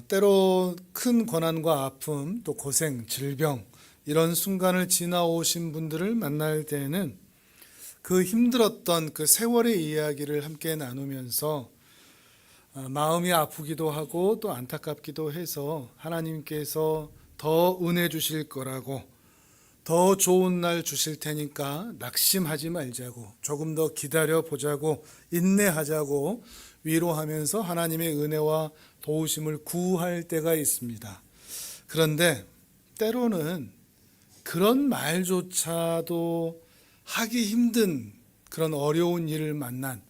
때로 큰 고난과 아픔, 또 고생, 질병 이런 순간을 지나오신 분들을 만날 때에는 그 힘들었던 그 세월의 이야기를 함께 나누면서 마음이 아프기도 하고 또 안타깝기도 해서 하나님께서 더 은혜 주실 거라고, 더 좋은 날 주실 테니까 낙심하지 말자고, 조금 더 기다려 보자고, 인내하자고 위로하면서 하나님의 은혜와 도우심을 구할 때가 있습니다. 그런데 때로는 그런 말조차도 하기 힘든 그런 어려운 일을 만난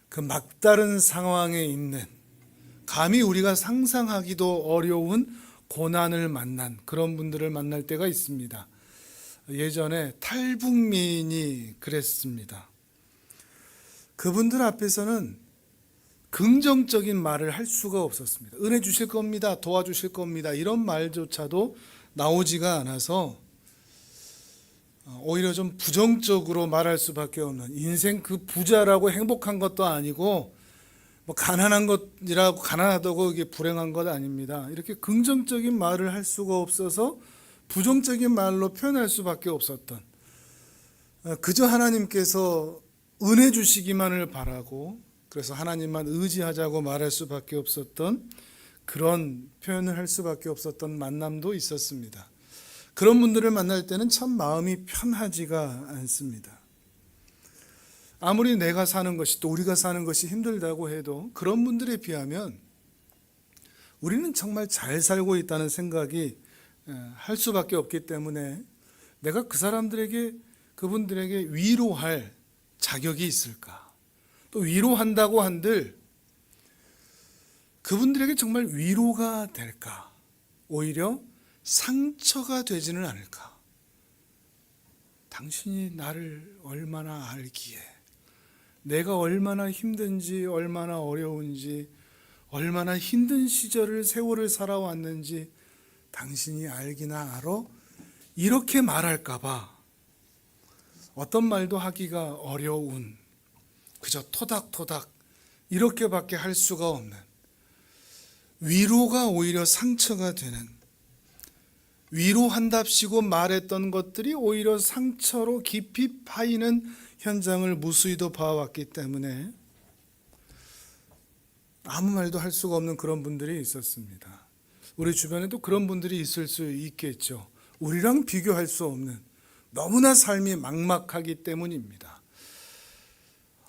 그 막다른 상황에 있는, 감히 우리가 상상하기도 어려운 고난을 만난 그런 분들을 만날 때가 있습니다. 예전에 탈북민이 그랬습니다. 그분들 앞에서는 긍정적인 말을 할 수가 없었습니다. 은혜 주실 겁니다, 도와주실 겁니다, 이런 말조차도 나오지가 않아서 오히려 좀 부정적으로 말할 수밖에 없는, 인생 그 부자라고 행복한 것도 아니고 뭐 가난한 것이라고, 가난하다고 이게 불행한 것 아닙니다. 이렇게 긍정적인 말을 할 수가 없어서 부정적인 말로 표현할 수밖에 없었던, 그저 하나님께서 은혜 주시기만을 바라고 그래서 하나님만 의지하자고 말할 수밖에 없었던, 그런 표현을 할 수밖에 없었던 만남도 있었습니다. 그런 분들을 만날 때는 참 마음이 편하지가 않습니다. 아무리 내가 사는 것이, 또 우리가 사는 것이 힘들다고 해도 그런 분들에 비하면 우리는 정말 잘 살고 있다는 생각이 할 수밖에 없기 때문에, 내가 그 사람들에게, 그분들에게 위로할 자격이 있을까? 또 위로한다고 한들 그분들에게 정말 위로가 될까? 오히려 상처가 되지는 않을까? 당신이 나를 얼마나 알기에, 내가 얼마나 힘든지, 얼마나 어려운지, 얼마나 힘든 시절을, 세월을 살아왔는지 당신이 알기나 알아? 이렇게 말할까 봐 어떤 말도 하기가 어려운, 그저 토닥토닥 이렇게밖에 할 수가 없는, 위로가 오히려 상처가 되는, 위로한답시고 말했던 것들이 오히려 상처로 깊이 파이는 현장을 무수히도 봐왔기 때문에 아무 말도 할 수가 없는 그런 분들이 있었습니다. 우리 주변에도 그런 분들이 있을 수 있겠죠. 우리랑 비교할 수 없는, 너무나 삶이 막막하기 때문입니다.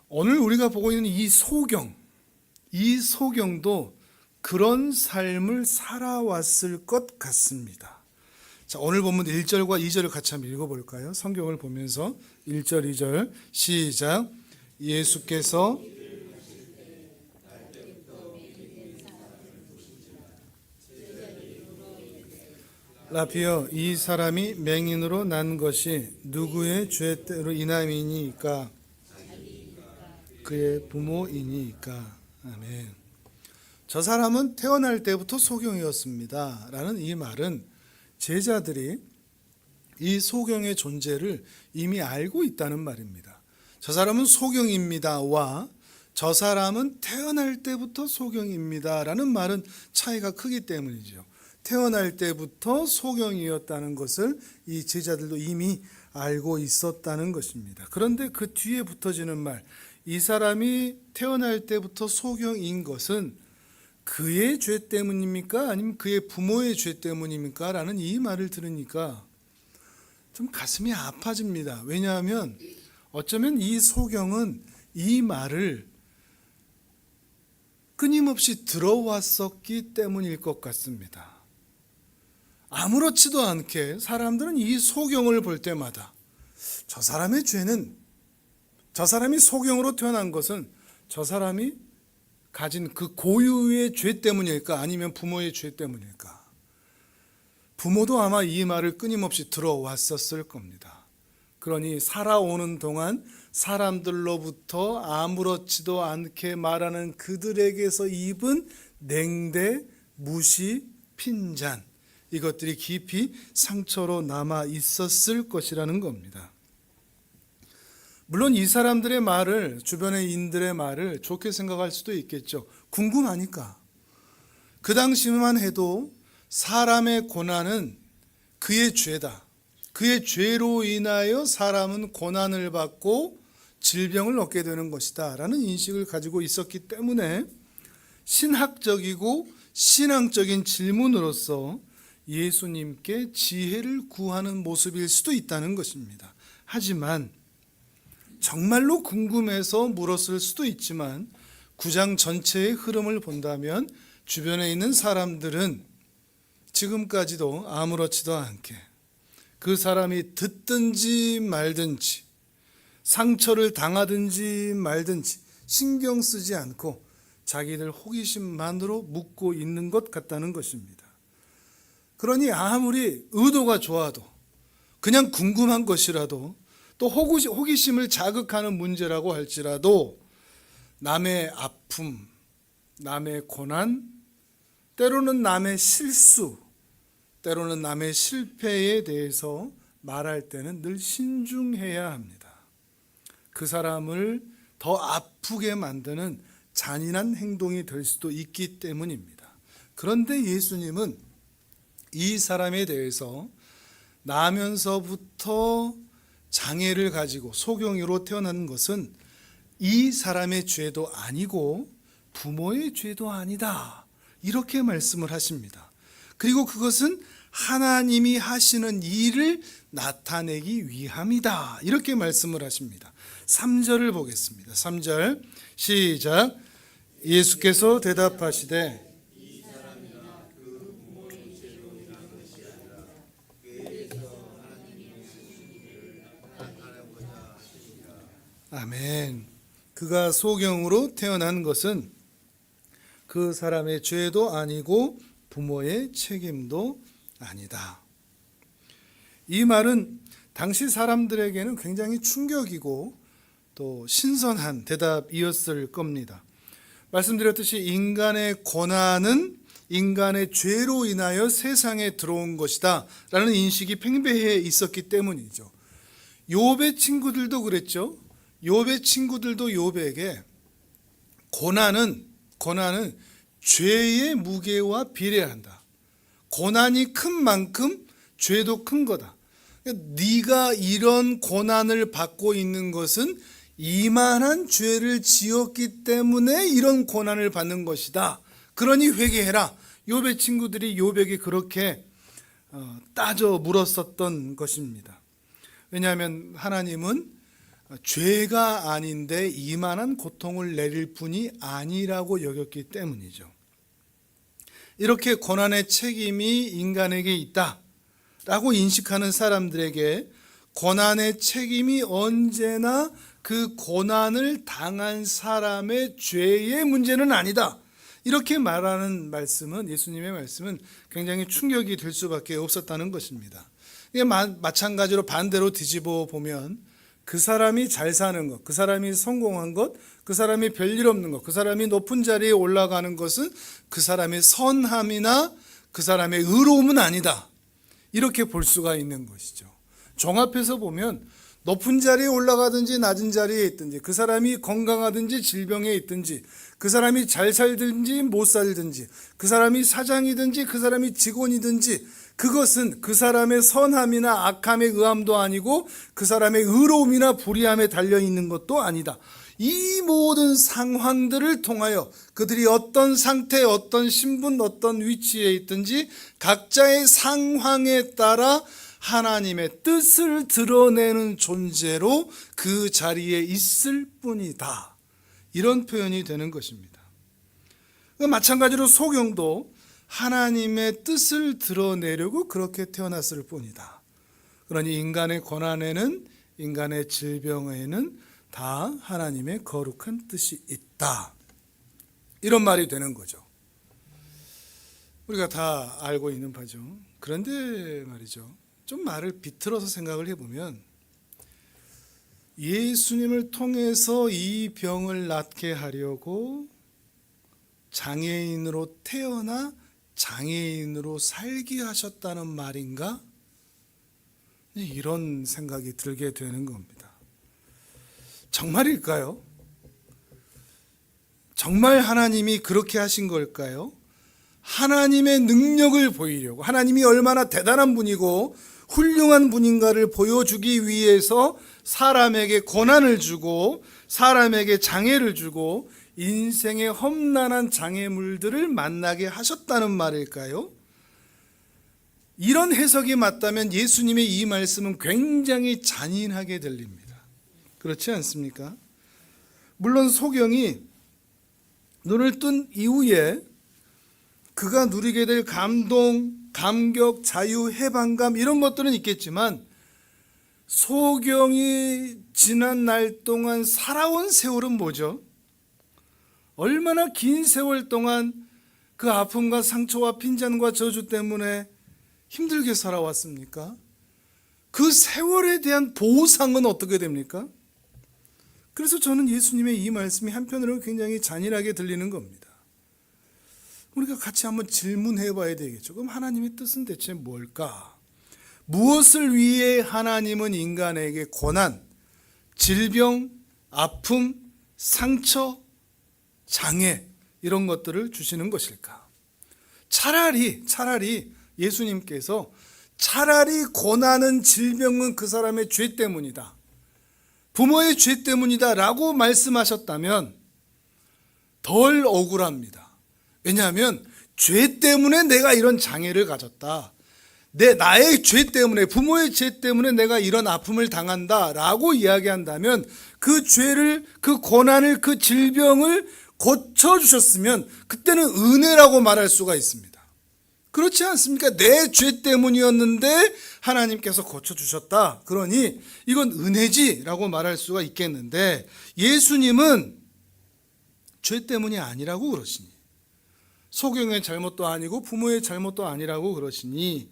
오늘 우리가 보고 있는 이 소경도 그런 삶을 살아왔을 것 같습니다. 자, 오늘 본문 1절과 2절을 같이 한번 읽어볼까요? 성경을 보면서 1절, 2절 시작. 예수께서 라피어, 이 사람이 맹인으로 난 것이 누구의 죄로 인함이니까? 그의 부모이니까. 아멘. 저 사람은 태어날 때부터 소경이었습니다 라는 이 말은 제자들이 이 소경의 존재를 이미 알고 있다는 말입니다. 저 사람은 소경입니다와 저 사람은 태어날 때부터 소경입니다 라는 말은 차이가 크기 때문이죠. 태어날 때부터 소경이었다는 것을 이 제자들도 이미 알고 있었다는 것입니다. 그런데 그 뒤에 붙어지는 말, 이 사람이 태어날 때부터 소경인 것은 그의 죄 때문입니까? 아니면 그의 부모의 죄 때문입니까? 라는 이 말을 들으니까 좀 가슴이 아파집니다. 왜냐하면 어쩌면 이 소경은 이 말을 끊임없이 들어왔었기 때문일 것 같습니다. 아무렇지도 않게 사람들은 이 소경을 볼 때마다 저 사람의 죄는, 저 사람이 소경으로 태어난 것은 저 사람이 가진 그 고유의 죄 때문일까? 아니면 부모의 죄 때문일까? 부모도 아마 이 말을 끊임없이 들어왔었을 겁니다. 그러니 살아오는 동안 사람들로부터 아무렇지도 않게 말하는 그들에게서 입은 냉대, 무시, 핀잔, 이것들이 깊이 상처로 남아 있었을 것이라는 겁니다. 물론 이 사람들의 말을, 주변의 인들의 말을 좋게 생각할 수도 있겠죠. 궁금하니까. 그 당시만 해도 사람의 고난은 그의 죄다. 그의 죄로 인하여 사람은 고난을 받고 질병을 얻게 되는 것이다 라는 인식을 가지고 있었기 때문에 신학적이고 신앙적인 질문으로서 예수님께 지혜를 구하는 모습일 수도 있다는 것입니다. 하지만 정말로 궁금해서 물었을 수도 있지만 9장 전체의 흐름을 본다면 주변에 있는 사람들은 지금까지도 아무렇지도 않게 그 사람이 듣든지 말든지 상처를 당하든지 말든지 신경 쓰지 않고 자기들 호기심만으로 묻고 있는 것 같다는 것입니다. 그러니 아무리 의도가 좋아도 그냥 궁금한 것이라도 또 호기심을 자극하는 문제라고 할지라도 남의 아픔, 남의 고난, 때로는 남의 실수, 때로는 남의 실패에 대해서 말할 때는 늘 신중해야 합니다. 그 사람을 더 아프게 만드는 잔인한 행동이 될 수도 있기 때문입니다. 그런데 예수님은 이 사람에 대해서 나면서부터 장애를 가지고 소경이로 태어난 것은 이 사람의 죄도 아니고 부모의 죄도 아니다. 이렇게 말씀을 하십니다. 그리고 그것은 하나님이 하시는 일을 나타내기 위함이다. 이렇게 말씀을 하십니다. 3절을 보겠습니다. 3절 시작. 예수께서 대답하시되 아멘. 그가 소경으로 태어난 것은 그 사람의 죄도 아니고 부모의 책임도 아니다. 이 말은 당시 사람들에게는 굉장히 충격이고 또 신선한 대답이었을 겁니다. 말씀드렸듯이 인간의 고난은 인간의 죄로 인하여 세상에 들어온 것이다 라는 인식이 팽배해 있었기 때문이죠. 욥의 친구들도 그랬죠. 욥의 친구들도 욥에게 고난은 죄의 무게와 비례한다. 고난이 큰 만큼 죄도 큰 거다. 네가 이런 고난을 받고 있는 것은 이만한 죄를 지었기 때문에 이런 고난을 받는 것이다. 그러니 회개해라. 욥의 친구들이 욥에게 그렇게 따져 물었었던 것입니다. 왜냐하면 하나님은 죄가 아닌데 이만한 고통을 내릴 뿐이 아니라고 여겼기 때문이죠. 이렇게 고난의 책임이 인간에게 있다라고 인식하는 사람들에게 고난의 책임이 언제나 그 고난을 당한 사람의 죄의 문제는 아니다. 이렇게 말하는 말씀은, 예수님의 말씀은 굉장히 충격이 될 수밖에 없었다는 것입니다. 이게 마찬가지로 반대로 뒤집어 보면 그 사람이 잘 사는 것, 그 사람이 성공한 것, 그 사람이 별일 없는 것, 그 사람이 높은 자리에 올라가는 것은 그 사람의 선함이나 그 사람의 의로움은 아니다. 이렇게 볼 수가 있는 것이죠. 종합해서 보면 높은 자리에 올라가든지 낮은 자리에 있든지, 그 사람이 건강하든지 질병에 있든지, 그 사람이 잘 살든지 못 살든지, 그 사람이 사장이든지 그 사람이 직원이든지, 그것은 그 사람의 선함이나 악함의 의함도 아니고 그 사람의 의로움이나 불의함에 달려있는 것도 아니다. 이 모든 상황들을 통하여 그들이 어떤 상태, 어떤 신분, 어떤 위치에 있든지 각자의 상황에 따라 하나님의 뜻을 드러내는 존재로 그 자리에 있을 뿐이다. 이런 표현이 되는 것입니다. 마찬가지로 소경도 하나님의 뜻을 드러내려고 그렇게 태어났을 뿐이다. 그러니 인간의 고난에는, 인간의 질병에는 다 하나님의 거룩한 뜻이 있다. 이런 말이 되는 거죠. 우리가 다 알고 있는 바죠. 그런데 말이죠, 좀 말을 비틀어서 생각을 해보면 예수님을 통해서 이 병을 낫게 하려고 장애인으로 태어나 장애인으로 살게 하셨다는 말인가? 이런 생각이 들게 되는 겁니다. 정말일까요? 정말 하나님이 그렇게 하신 걸까요? 하나님의 능력을 보이려고, 하나님이 얼마나 대단한 분이고 훌륭한 분인가를 보여주기 위해서 사람에게 고난을 주고 사람에게 장애를 주고 인생의 험난한 장애물들을 만나게 하셨다는 말일까요? 이런 해석이 맞다면 예수님의 이 말씀은 굉장히 잔인하게 들립니다. 그렇지 않습니까? 물론 소경이 눈을 뜬 이후에 그가 누리게 될 감동, 감격, 자유, 해방감 이런 것들은 있겠지만 소경이 지난 날 동안 살아온 세월은 뭐죠? 얼마나 긴 세월 동안 그 아픔과 상처와 핀잔과 저주 때문에 힘들게 살아왔습니까? 그 세월에 대한 보상은 어떻게 됩니까? 그래서 저는 예수님의 이 말씀이 한편으로는 굉장히 잔인하게 들리는 겁니다. 우리가 같이 한번 질문해 봐야 되겠죠. 그럼 하나님의 뜻은 대체 뭘까? 무엇을 위해 하나님은 인간에게 고난, 질병, 아픔, 상처, 장애 이런 것들을 주시는 것일까? 차라리 예수님께서 차라리 고난은 질병은 그 사람의 죄 때문이다, 부모의 죄 때문이다 라고 말씀하셨다면 덜 억울합니다. 왜냐하면 죄 때문에 내가 이런 장애를 가졌다, 나의 죄 때문에, 부모의 죄 때문에 내가 이런 아픔을 당한다 라고 이야기한다면 그 죄를, 그 고난을, 그 질병을 고쳐주셨으면 그때는 은혜라고 말할 수가 있습니다. 그렇지 않습니까? 내 죄 때문이었는데 하나님께서 고쳐주셨다, 그러니 이건 은혜지 라고 말할 수가 있겠는데 예수님은 죄 때문이 아니라고 그러시니, 소경의 잘못도 아니고 부모의 잘못도 아니라고 그러시니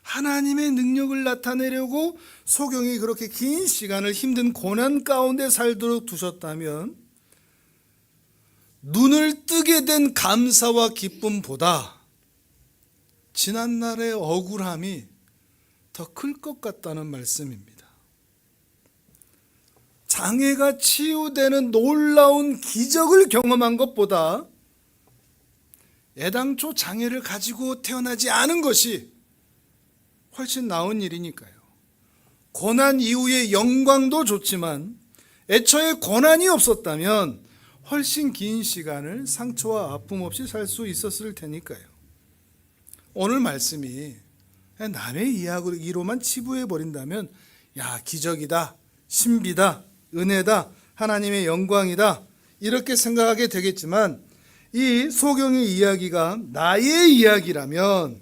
하나님의 능력을 나타내려고 소경이 그렇게 긴 시간을 힘든 고난 가운데 살도록 두셨다면 눈을 뜨게 된 감사와 기쁨보다 지난날의 억울함이 더 클 것 같다는 말씀입니다. 장애가 치유되는 놀라운 기적을 경험한 것보다 애당초 장애를 가지고 태어나지 않은 것이 훨씬 나은 일이니까요. 고난 이후의 영광도 좋지만 애초에 고난이 없었다면 훨씬 긴 시간을 상처와 아픔 없이 살 수 있었을 테니까요. 오늘 말씀이 남의 이야기로만 치부해 버린다면 야, 기적이다, 신비다, 은혜다, 하나님의 영광이다 이렇게 생각하게 되겠지만 이 소경의 이야기가 나의 이야기라면,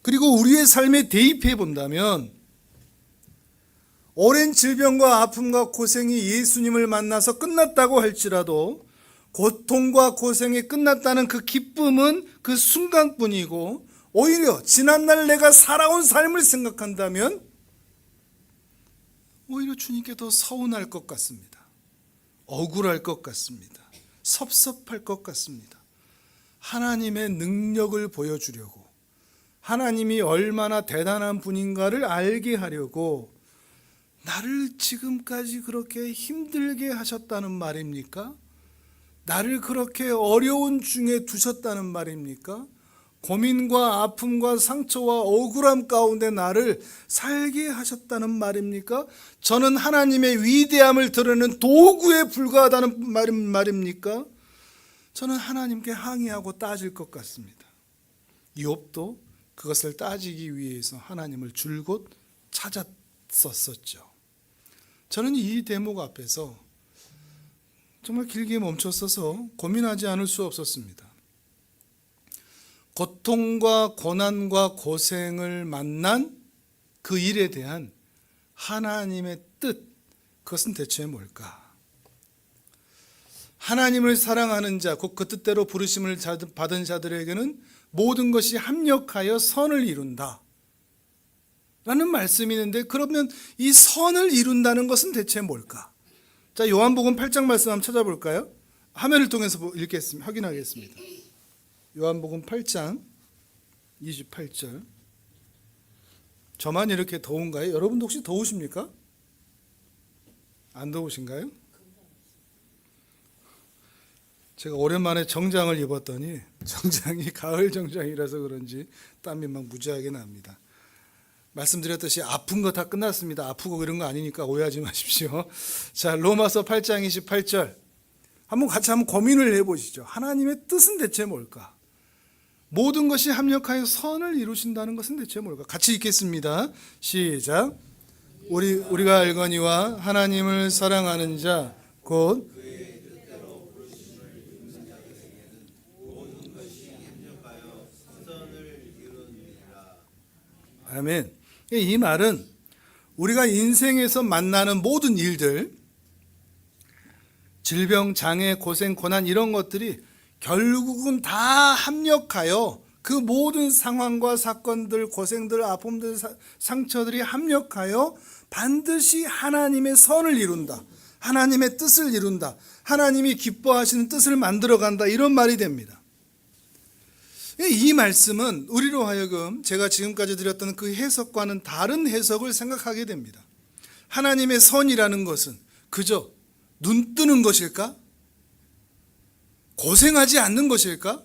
그리고 우리의 삶에 대입해 본다면 오랜 질병과 아픔과 고생이 예수님을 만나서 끝났다고 할지라도 고통과 고생이 끝났다는 그 기쁨은 그 순간뿐이고 오히려 지난날 내가 살아온 삶을 생각한다면 오히려 주님께 더 서운할 것 같습니다. 억울할 것 같습니다. 섭섭할 것 같습니다. 하나님의 능력을 보여주려고, 하나님이 얼마나 대단한 분인가를 알게 하려고 나를 지금까지 그렇게 힘들게 하셨다는 말입니까? 나를 그렇게 어려운 중에 두셨다는 말입니까? 고민과 아픔과 상처와 억울함 가운데 나를 살게 하셨다는 말입니까? 저는 하나님의 위대함을 드러내는 도구에 불과하다는 말입니까? 저는 하나님께 항의하고 따질 것 같습니다. 욥도 그것을 따지기 위해서 하나님을 줄곧 찾았었죠. 저는 이 대목 앞에서 정말 길게 멈췄어서 고민하지 않을 수 없었습니다. 고통과 고난과 고생을 만난 그 일에 대한 하나님의 뜻, 그것은 대체 뭘까? 하나님을 사랑하는 자, 곧 그 뜻대로 부르심을 받은 자들에게는 모든 것이 합력하여 선을 이룬다 라는 말씀이 있는데, 그러면 이 선을 이룬다는 것은 대체 뭘까? 자, 요한복음 8장 말씀 한번 찾아볼까요? 화면을 통해서 읽겠습니다. 확인하겠습니다. 요한복음 8장 28절. 저만 이렇게 더운가요? 여러분도 혹시 더우십니까? 안 더우신가요? 제가 오랜만에 정장을 입었더니 정장이 가을 정장이라서 그런지 땀이 막 무지하게 납니다. 말씀드렸듯이 아픈 거 다 끝났습니다. 아프고 그런 거 아니니까 오해하지 마십시오. 자, 로마서 8장 28절 같이 한번 고민을 해보시죠. 하나님의 뜻은 대체 뭘까? 모든 것이 합력하여 선을 이루신다는 것은 대체 뭘까? 같이 읽겠습니다. 시작. 우리가 알거니와 하나님을 사랑하는 자 곧 아멘. 이 말은 우리가 인생에서 만나는 모든 일들, 질병, 장애, 고생, 고난 이런 것들이 결국은 다 합력하여 그 모든 상황과 사건들, 고생들, 아픔들, 상처들이 합력하여 반드시 하나님의 선을 이룬다. 하나님의 뜻을 이룬다. 하나님이 기뻐하시는 뜻을 만들어간다. 이런 말이 됩니다. 이 말씀은 우리로 하여금 제가 지금까지 드렸던 그 해석과는 다른 해석을 생각하게 됩니다. 하나님의 선이라는 것은 그저 눈 뜨는 것일까? 고생하지 않는 것일까?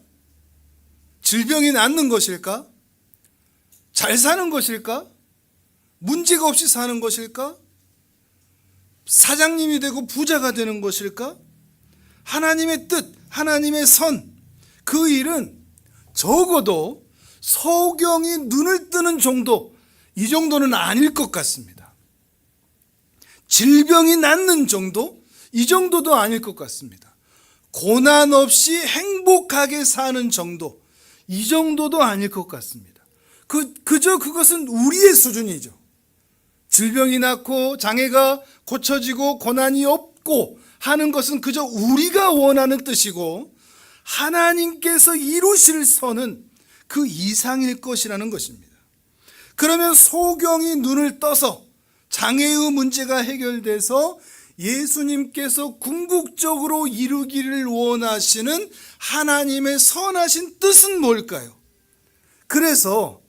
질병이 낫는 것일까? 잘 사는 것일까? 문제가 없이 사는 것일까? 사장님이 되고 부자가 되는 것일까? 하나님의 뜻, 하나님의 선, 그 일은 적어도 소경이 눈을 뜨는 정도, 이 정도는 아닐 것 같습니다. 질병이 낫는 정도, 이 정도도 아닐 것 같습니다. 고난 없이 행복하게 사는 정도, 이 정도도 아닐 것 같습니다. 그저 그것은 우리의 수준이죠. 질병이 낫고 장애가 고쳐지고 고난이 없고 하는 것은 그저 우리가 원하는 뜻이고 하나님께서 이루실 선은 그 이상일 것이라는 것입니다. 그러면 소경이 눈을 떠서 장애의 문제가 해결돼서 예수님께서 궁극적으로 이루기를 원하시는 하나님의 선하신 뜻은 뭘까요? 그래서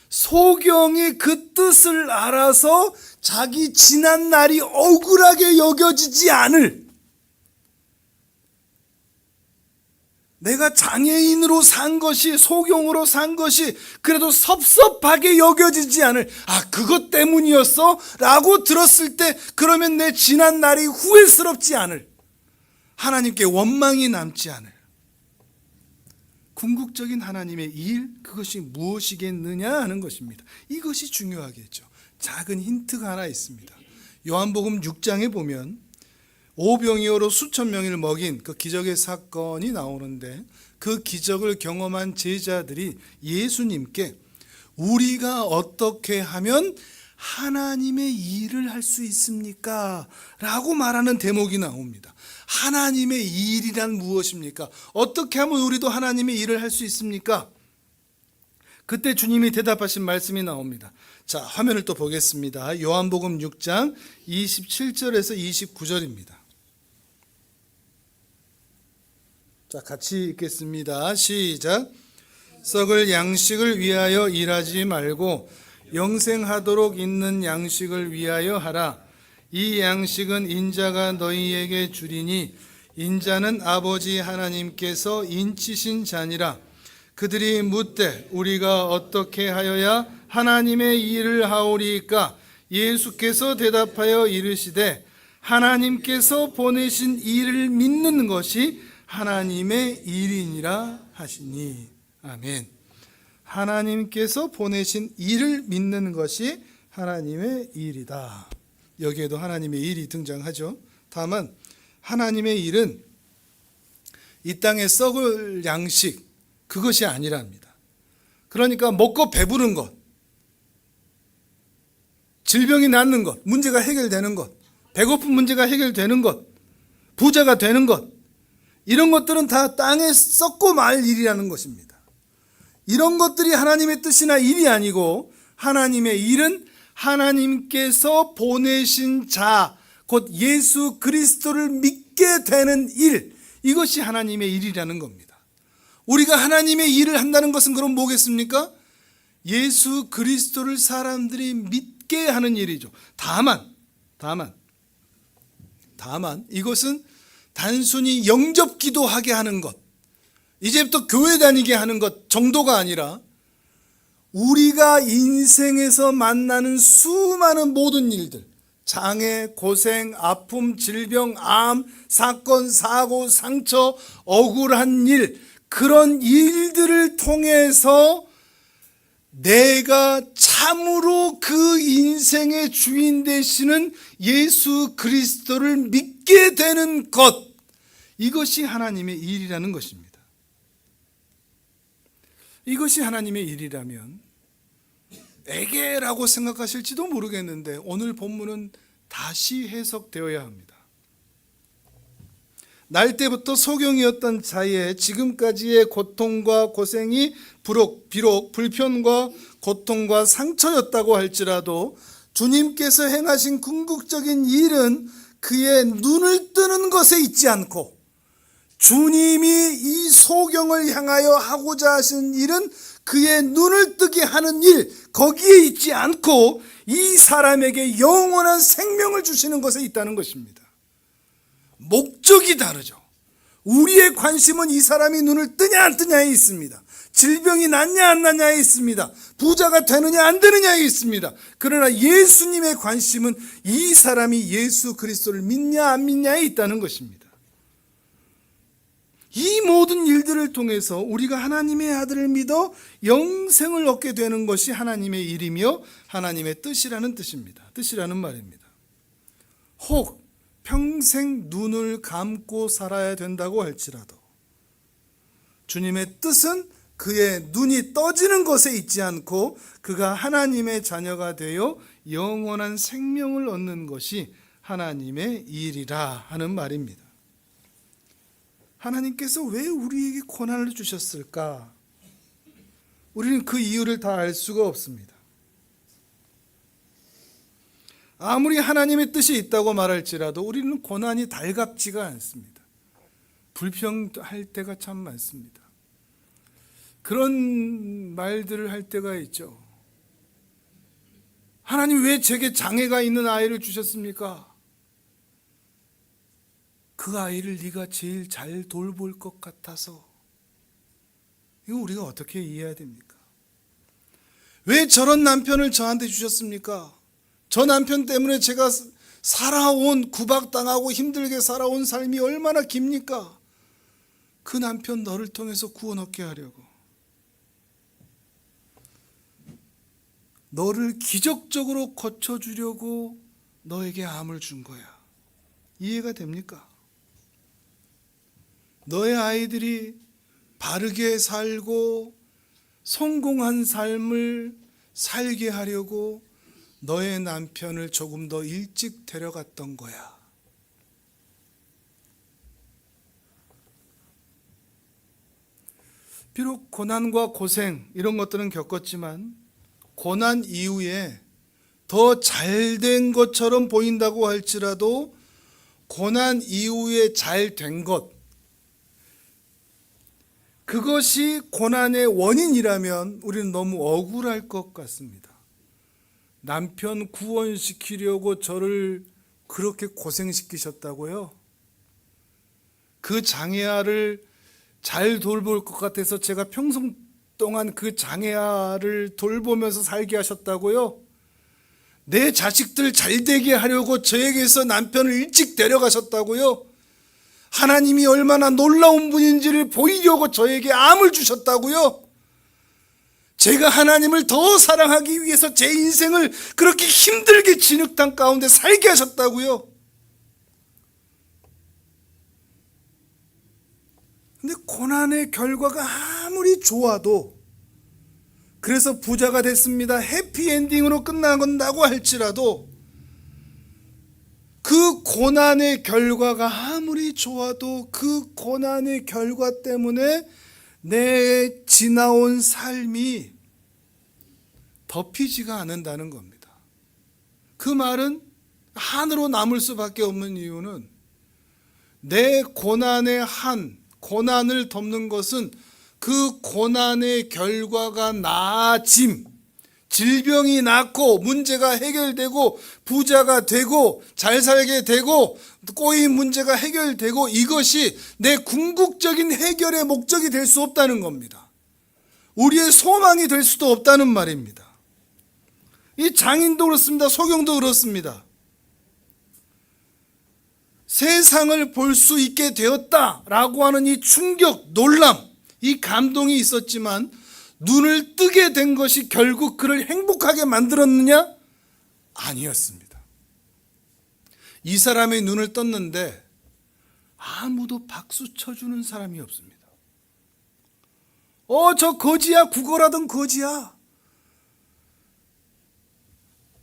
소경이 그 뜻을 알아서 자기 지난 날이 억울하게 여겨지지 않을, 내가 장애인으로 산 것이, 소경으로 산 것이 그래도 섭섭하게 여겨지지 않을, 그것 때문이었어? 라고 들었을 때 그러면 내 지난 날이 후회스럽지 않을, 하나님께 원망이 남지 않을 궁극적인 하나님의 일, 그것이 무엇이겠느냐 하는 것입니다. 이것이 중요하겠죠. 작은 힌트가 하나 있습니다. 요한복음 6장에 보면 오병이어로 수천 명을 먹인 그 기적의 사건이 나오는데, 그 기적을 경험한 제자들이 예수님께 우리가 어떻게 하면 하나님의 일을 할 수 있습니까? 라고 말하는 대목이 나옵니다. 하나님의 일이란 무엇입니까? 어떻게 하면 우리도 하나님의 일을 할 수 있습니까? 그때 주님이 대답하신 말씀이 나옵니다. 자, 화면을 또 보겠습니다. 요한복음 6장 27절에서 29절입니다. 자, 같이 읽겠습니다. 시작. 썩을 양식을 위하여 일하지 말고 영생하도록 있는 양식을 위하여 하라. 이 양식은 인자가 너희에게 주리니 인자는 아버지 하나님께서 인치신 자니라. 그들이 묻되 우리가 어떻게 하여야 하나님의 일을 하오리까? 예수께서 대답하여 이르시되 하나님께서 보내신 일을 믿는 것이 하나님의 일이니라 하시니. 아멘. 하나님께서 보내신 일을 믿는 것이 하나님의 일이다. 여기에도 하나님의 일이 등장하죠. 다만 하나님의 일은 이 땅에 썩을 양식, 그것이 아니랍니다. 그러니까 먹고 배부른 것, 질병이 낫는 것, 문제가 해결되는 것, 배고픈 문제가 해결되는 것, 부자가 되는 것, 이런 것들은 다 땅에 썩고 말 일이라는 것입니다. 이런 것들이 하나님의 뜻이나 일이 아니고, 하나님의 일은 하나님께서 보내신 자, 곧 예수 그리스도를 믿게 되는 일, 이것이 하나님의 일이라는 겁니다. 우리가 하나님의 일을 한다는 것은 그럼 뭐겠습니까? 예수 그리스도를 사람들이 믿게 하는 일이죠. 다만 이것은 단순히 영접 기도하게 하는 것, 이제부터 교회 다니게 하는 것 정도가 아니라 우리가 인생에서 만나는 수많은 모든 일들, 장애, 고생, 아픔, 질병, 암, 사건, 사고, 상처, 억울한 일, 그런 일들을 통해서 내가 참으로 그 인생의 주인 되시는 예수 그리스도를 믿게 되는 것, 이것이 하나님의 일이라는 것입니다. 이것이 하나님의 일이라면 에게라고 생각하실지도 모르겠는데 오늘 본문은 다시 해석되어야 합니다. 날 때부터 소경이었던 자의 지금까지의 고통과 고생이 비록 불편과 고통과 상처였다고 할지라도 주님께서 행하신 궁극적인 일은 그의 눈을 뜨는 것에 있지 않고 주님이 이 소경을 향하여 하고자 하신 일은 그의 눈을 뜨게 하는 일, 거기에 있지 않고 이 사람에게 영원한 생명을 주시는 것에 있다는 것입니다. 목적이 다르죠. 우리의 관심은 이 사람이 눈을 뜨냐 안 뜨냐에 있습니다. 질병이 낫냐 안 낫냐에 있습니다. 부자가 되느냐 안 되느냐에 있습니다. 그러나 예수님의 관심은 이 사람이 예수 그리스도를 믿냐 안 믿냐에 있다는 것입니다. 이 모든 일들을 통해서 우리가 하나님의 아들을 믿어 영생을 얻게 되는 것이 하나님의 일이며 하나님의 뜻이라는 뜻입니다. 뜻이라는 말입니다. 혹 평생 눈을 감고 살아야 된다고 할지라도 주님의 뜻은 그의 눈이 떠지는 것에 있지 않고 그가 하나님의 자녀가 되어 영원한 생명을 얻는 것이 하나님의 일이라 하는 말입니다. 하나님께서 왜 우리에게 고난을 주셨을까? 우리는 그 이유를 다 알 수가 없습니다. 아무리 하나님의 뜻이 있다고 말할지라도 우리는 고난이 달갑지가 않습니다. 불평할 때가 참 많습니다. 그런 말들을 할 때가 있죠. 하나님 왜 제게 장애가 있는 아이를 주셨습니까? 그 아이를 네가 제일 잘 돌볼 것 같아서. 이거 우리가 어떻게 이해해야 됩니까? 왜 저런 남편을 저한테 주셨습니까? 저 남편 때문에 제가 살아온, 구박당하고 힘들게 살아온 삶이 얼마나 깁니까? 그 남편 너를 통해서 구원 얻게 하려고, 너를 기적적으로 고쳐주려고 너에게 암을 준 거야. 이해가 됩니까? 너의 아이들이 바르게 살고 성공한 삶을 살게 하려고 너의 남편을 조금 더 일찍 데려갔던 거야. 비록 고난과 고생 이런 것들은 겪었지만 고난 이후에 더 잘된 것처럼 보인다고 할지라도 고난 이후에 잘된 것, 그것이 고난의 원인이라면 우리는 너무 억울할 것 같습니다. 남편 구원시키려고 저를 그렇게 고생시키셨다고요? 그 장애아를 잘 돌볼 것 같아서 제가 평생 동안 그 장애아를 돌보면서 살게 하셨다고요? 내 자식들 잘 되게 하려고 저에게서 남편을 일찍 데려가셨다고요? 하나님이 얼마나 놀라운 분인지를 보이려고 저에게 암을 주셨다고요? 제가 하나님을 더 사랑하기 위해서 제 인생을 그렇게 힘들게 진흙탕 가운데 살게 하셨다고요? 근데 고난의 결과가 아무리 좋아도, 그래서 부자가 됐습니다, 해피엔딩으로 끝나간다고 할지라도 그 고난의 결과가 아무리 좋아도 그 고난의 결과 때문에 내 지나온 삶이 덮이지가 않는다는 겁니다. 그 말은 한으로 남을 수밖에 없는 이유는 내 고난의 고난을 덮는 것은 그 고난의 결과가 나아짐, 질병이 낫고 문제가 해결되고 부자가 되고 잘 살게 되고 꼬인 문제가 해결되고 이것이 내 궁극적인 해결의 목적이 될 수 없다는 겁니다. 우리의 소망이 될 수도 없다는 말입니다. 이 장인도 그렇습니다. 소경도 그렇습니다. 세상을 볼 수 있게 되었다라고 하는 이 충격, 놀람, 이 감동이 있었지만 눈을 뜨게 된 것이 결국 그를 행복하게 만들었느냐? 아니었습니다. 이 사람의 눈을 떴는데 아무도 박수 쳐주는 사람이 없습니다. 저 거지야, 국어라던 거지야.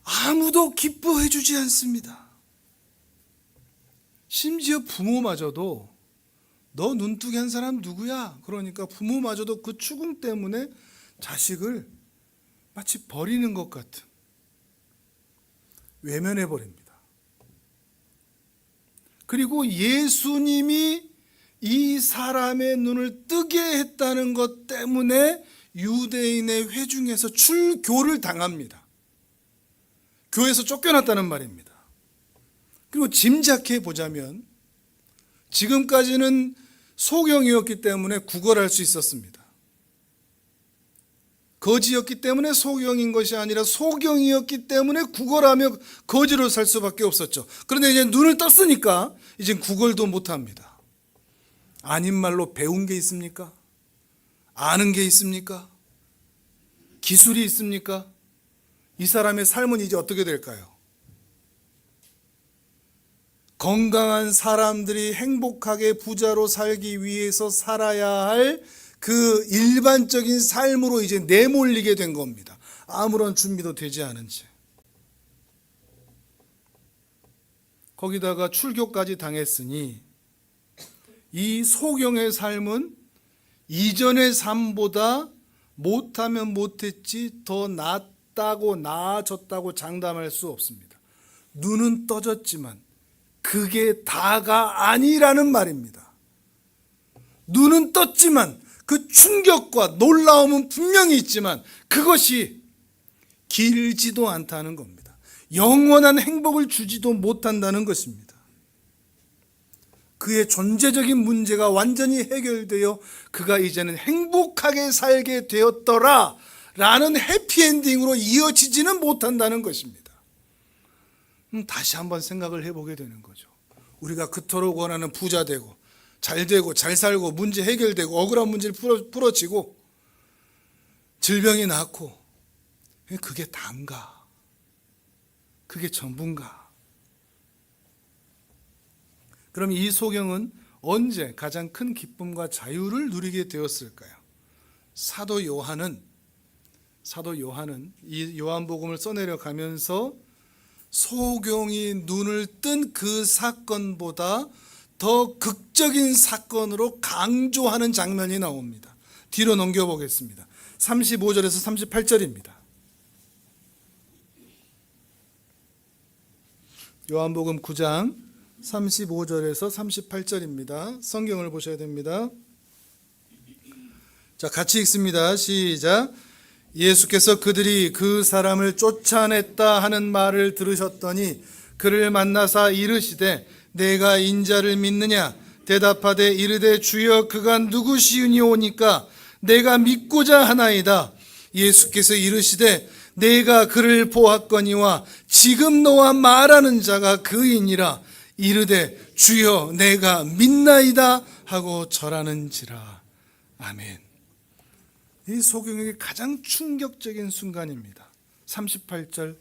아무도 기뻐해 주지 않습니다. 심지어 부모마저도 너 눈뜨게 한 사람 누구야? 그러니까 부모마저도 그 추궁 때문에 자식을 마치 버리는 것 같은 외면해 버립니다. 그리고 예수님이 이 사람의 눈을 뜨게 했다는 것 때문에 유대인의 회중에서 출교를 당합니다. 교회에서 쫓겨났다는 말입니다. 그리고 짐작해 보자면 지금까지는 소경이었기 때문에 구걸할 수 있었습니다. 거지였기 때문에 소경인 것이 아니라 소경이었기 때문에 구걸하며 거지로 살 수밖에 없었죠. 그런데 이제 눈을 떴으니까 이제 구걸도 못합니다. 아닌 말로 배운 게 있습니까? 아는 게 있습니까? 기술이 있습니까? 이 사람의 삶은 이제 어떻게 될까요? 건강한 사람들이 행복하게 부자로 살기 위해서 살아야 할 그 일반적인 삶으로 이제 내몰리게 된 겁니다. 아무런 준비도 되지 않은 채. 거기다가 출교까지 당했으니 이 소경의 삶은 이전의 삶보다 못하면 못했지 더 낫다고 나아졌다고 장담할 수 없습니다. 눈은 떠졌지만 그게 다가 아니라는 말입니다. 눈은 떴지만 그 충격과 놀라움은 분명히 있지만 그것이 길지도 않다는 겁니다. 영원한 행복을 주지도 못한다는 것입니다. 그의 존재적인 문제가 완전히 해결되어 그가 이제는 행복하게 살게 되었더라 라는 해피엔딩으로 이어지지는 못한다는 것입니다. 다시 한번 생각을 해보게 되는 거죠. 우리가 그토록 원하는 부자 되고 잘 되고 잘 살고 문제 해결되고 억울한 문제를 풀어지고 질병이 낫고 그게 단가? 그게 전부인가? 그럼 이 소경은 언제 가장 큰 기쁨과 자유를 누리게 되었을까요? 사도 요한은 이 요한복음을 써내려 가면서 소경이 눈을 뜬 그 사건보다 더 극적인 사건으로 강조하는 장면이 나옵니다. 뒤로 넘겨보겠습니다. 35절에서 38절입니다. 요한복음 9장 35절에서 38절입니다. 성경을 보셔야 됩니다. 자, 같이 읽습니다. 시작. 예수께서 그들이 그 사람을 쫓아냈다 하는 말을 들으셨더니 그를 만나사 이르시되 내가 인자를 믿느냐? 대답하되 이르되 주여 그가 누구시니오니까 내가 믿고자 하나이다. 예수께서 이르시되 내가 그를 보았거니와 지금 너와 말하는 자가 그이니라. 이르되 주여 내가 믿나이다 하고 절하는지라. 아멘. 이 소경에게 가장 충격적인 순간입니다. 38절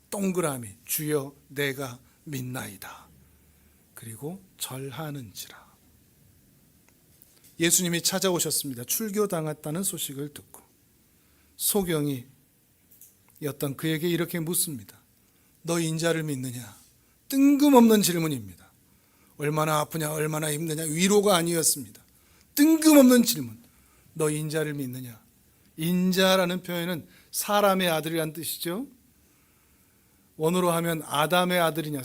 동그라미 주여 내가 믿나이다. 그리고 절하는지라. 예수님이 찾아오셨습니다. 출교당했다는 소식을 듣고 소경이 어떤 그에게 이렇게 묻습니다. 너 인자를 믿느냐? 뜬금없는 질문입니다. 얼마나 아프냐 얼마나 힘드냐 위로가 아니었습니다. 뜬금없는 질문. 너 인자를 믿느냐? 인자라는 표현은 사람의 아들이란 뜻이죠. 원어로 하면 아담의 아들이냐,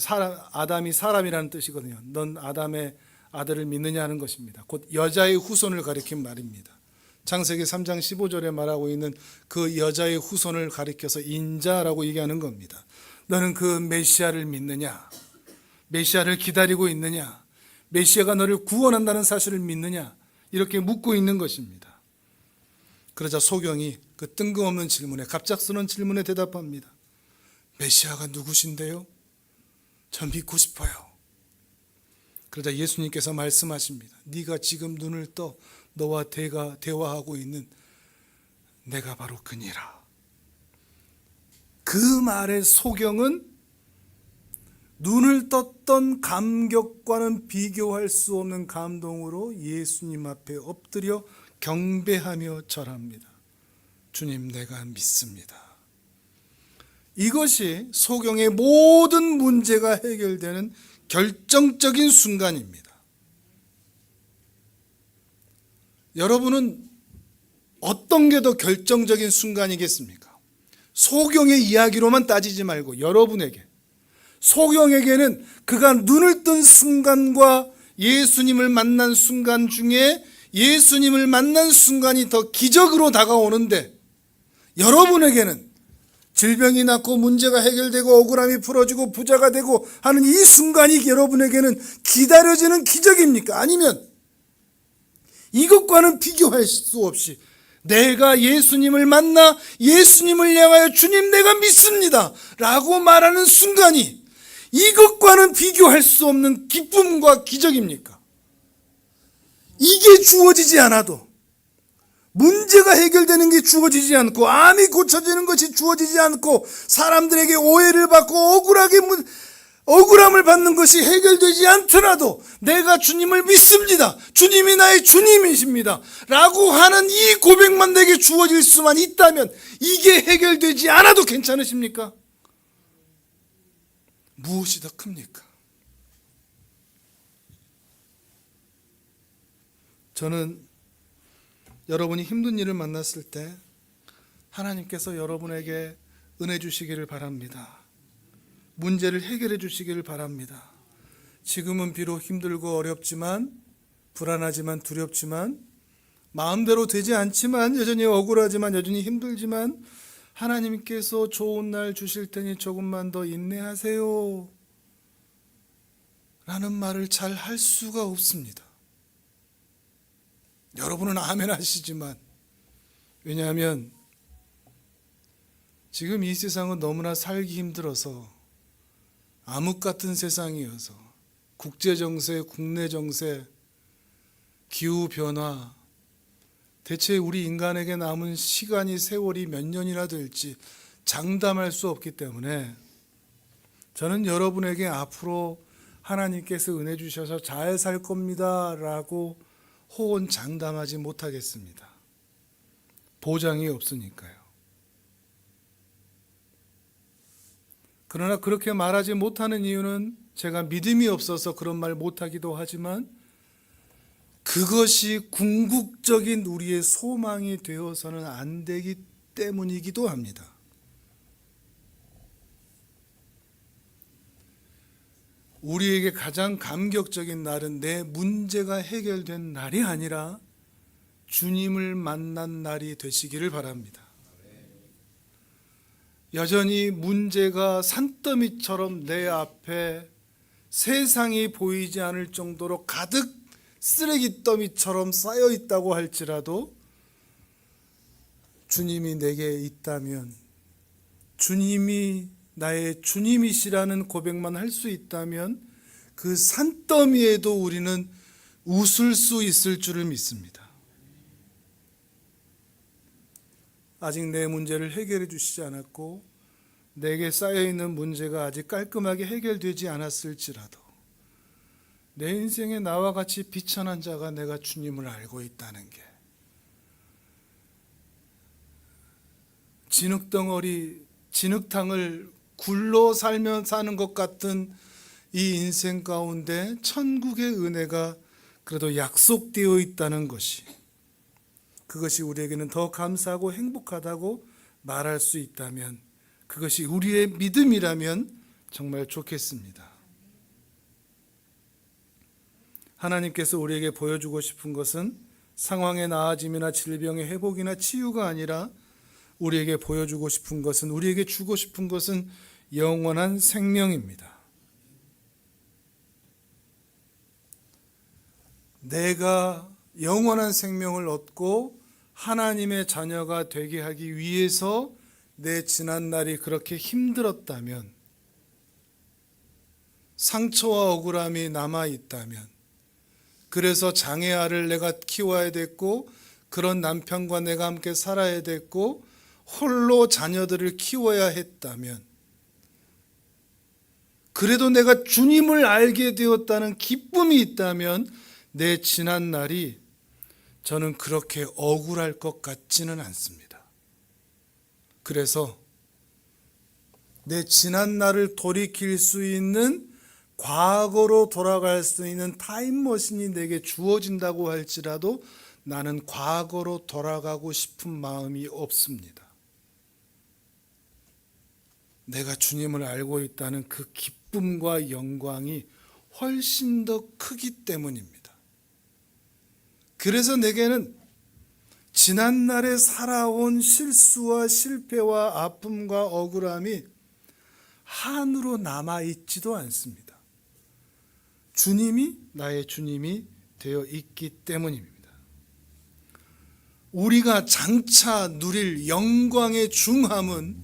아담이 사람이라는 뜻이거든요. 넌 아담의 아들을 믿느냐 하는 것입니다. 곧 여자의 후손을 가리킨 말입니다. 창세기 3장 15절에 말하고 있는 그 여자의 후손을 가리켜서 인자라고 얘기하는 겁니다. 너는 그 메시아를 믿느냐? 메시아를 기다리고 있느냐? 메시아가 너를 구원한다는 사실을 믿느냐? 이렇게 묻고 있는 것입니다. 그러자 소경이 그 뜬금없는 질문에, 갑작스러운 질문에 대답합니다. 메시아가 누구신데요? 전 믿고 싶어요. 그러자 예수님께서 말씀하십니다. 네가 지금 눈을 떠 너와 대화하고 있는 내가 바로 그니라. 그 말의 소경은 눈을 떴던 감격과는 비교할 수 없는 감동으로 예수님 앞에 엎드려 경배하며 절합니다. 주님, 내가 믿습니다. 이것이 소경의 모든 문제가 해결되는 결정적인 순간입니다. 여러분은 어떤 게 더 결정적인 순간이겠습니까? 소경의 이야기로만 따지지 말고 여러분에게, 소경에게는 그가 눈을 뜬 순간과 예수님을 만난 순간 중에 예수님을 만난 순간이 더 기적으로 다가오는데, 여러분에게는 질병이 낫고 문제가 해결되고 억울함이 풀어지고 부자가 되고 하는 이 순간이 여러분에게는 기다려지는 기적입니까? 아니면 이것과는 비교할 수 없이 내가 예수님을 만나 예수님을 향하여 주님 내가 믿습니다 라고 말하는 순간이 이것과는 비교할 수 없는 기쁨과 기적입니까? 이게 주어지지 않아도, 문제가 해결되는 게 주어지지 않고, 암이 고쳐지는 것이 주어지지 않고, 사람들에게 오해를 받고 억울함을 받는 것이 해결되지 않더라도 내가 주님을 믿습니다, 주님이 나의 주님이십니다 라고 하는 이 고백만 내게 주어질 수만 있다면 이게 해결되지 않아도 괜찮으십니까? 무엇이 더 큽니까? 저는 여러분이 힘든 일을 만났을 때 하나님께서 여러분에게 은혜 주시기를 바랍니다. 문제를 해결해 주시기를 바랍니다. 지금은 비록 힘들고 어렵지만, 불안하지만, 두렵지만, 마음대로 되지 않지만, 여전히 억울하지만, 여전히 힘들지만 하나님께서 좋은 날 주실 테니 조금만 더 인내하세요 라는 말을 잘 할 수가 없습니다. 여러분은 아멘 하시지만, 왜냐하면 지금 이 세상은 너무나 살기 힘들어서, 암흑 같은 세상이어서, 국제정세, 국내 정세, 기후변화, 대체 우리 인간에게 남은 시간이, 세월이 몇 년이나 될지 장담할 수 없기 때문에 저는 여러분에게 앞으로 하나님께서 은혜 주셔서 잘 살 겁니다 라고 호언 장담하지 못하겠습니다. 보장이 없으니까요. 그러나 그렇게 말하지 못하는 이유는 제가 믿음이 없어서 그런 말 못하기도 하지만, 그것이 궁극적인 우리의 소망이 되어서는 안 되기 때문이기도 합니다. 우리에게 가장 감격적인 날은 내 문제가 해결된 날이 아니라 주님을 만난 날이 되시기를 바랍니다. 여전히 문제가 산더미처럼 내 앞에 세상이 보이지 않을 정도로 가득 쓰레기 더미처럼 쌓여 있다고 할지라도 주님이 내게 있다면, 주님이 나의 주님이시라는 고백만 할 수 있다면 그 산더미에도 우리는 웃을 수 있을 줄을 믿습니다. 아직 내 문제를 해결해 주시지 않았고 내게 쌓여있는 문제가 아직 깔끔하게 해결되지 않았을지라도 내 인생에 나와 같이 비천한 자가 내가 주님을 알고 있다는 게, 진흙덩어리, 진흙탕을 굴러 살며 사는 것 같은 이 인생 가운데 천국의 은혜가 그래도 약속되어 있다는 것이, 그것이 우리에게는 더 감사하고 행복하다고 말할 수 있다면, 그것이 우리의 믿음이라면 정말 좋겠습니다. 하나님께서 우리에게 보여주고 싶은 것은 상황의 나아짐이나 질병의 회복이나 치유가 아니라 우리에게 보여주고 싶은 것은, 우리에게 주고 싶은 것은 영원한 생명입니다. 내가 영원한 생명을 얻고 하나님의 자녀가 되게 하기 위해서 내 지난 날이 그렇게 힘들었다면, 상처와 억울함이 남아있다면, 그래서 장애아를 내가 키워야 됐고 그런 남편과 내가 함께 살아야 됐고 홀로 자녀들을 키워야 했다면, 그래도 내가 주님을 알게 되었다는 기쁨이 있다면 내 지난 날이 저는 그렇게 억울할 것 같지는 않습니다. 그래서 내 지난 날을 돌이킬 수 있는, 과거로 돌아갈 수 있는 타임머신이 내게 주어진다고 할지라도 나는 과거로 돌아가고 싶은 마음이 없습니다. 내가 주님을 알고 있다는 그 기쁨과 영광이 훨씬 더 크기 때문입니다. 그래서 내게는 지난날에 살아온 실수와 실패와 아픔과 억울함이 한으로 남아있지도 않습니다. 주님이 나의 주님이 되어 있기 때문입니다. 우리가 장차 누릴 영광의 중함은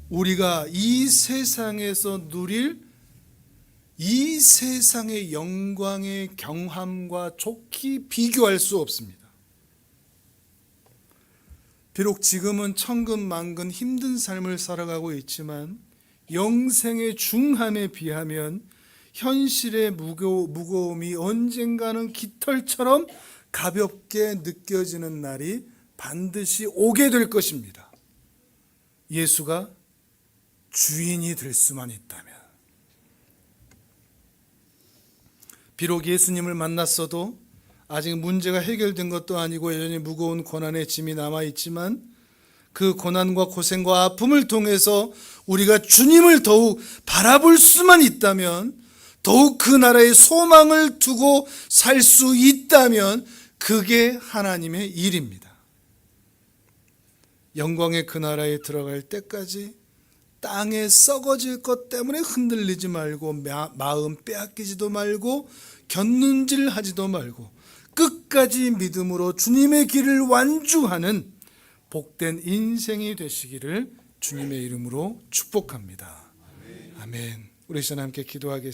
우리가 이 세상에서 누릴 이 세상의 영광의 경함과 좋게 비교할 수 없습니다. 비록 지금은 천근만근 힘든 삶을 살아가고 있지만 영생의 중함에 비하면 현실의 무거움이 언젠가는 깃털처럼 가볍게 느껴지는 날이 반드시 오게 될 것입니다. 예수가 주인이 될 수만 있다면. 비록 예수님을 만났어도 아직 문제가 해결된 것도 아니고 여전히 무거운 고난의 짐이 남아있지만 그 고난과 고생과 아픔을 통해서 우리가 주님을 더욱 바라볼 수만 있다면, 더욱 그 나라의 소망을 두고 살 수 있다면 그게 하나님의 일입니다. 영광의 그 나라에 들어갈 때까지 땅에 썩어질 것 때문에 흔들리지 말고 마음 빼앗기지도 말고 곁눈질하지도 말고 끝까지 믿음으로 주님의 길을 완주하는 복된 인생이 되시기를 주님의 이름으로 축복합니다. 아멘. 우리 시간 함께 기도하겠습니다.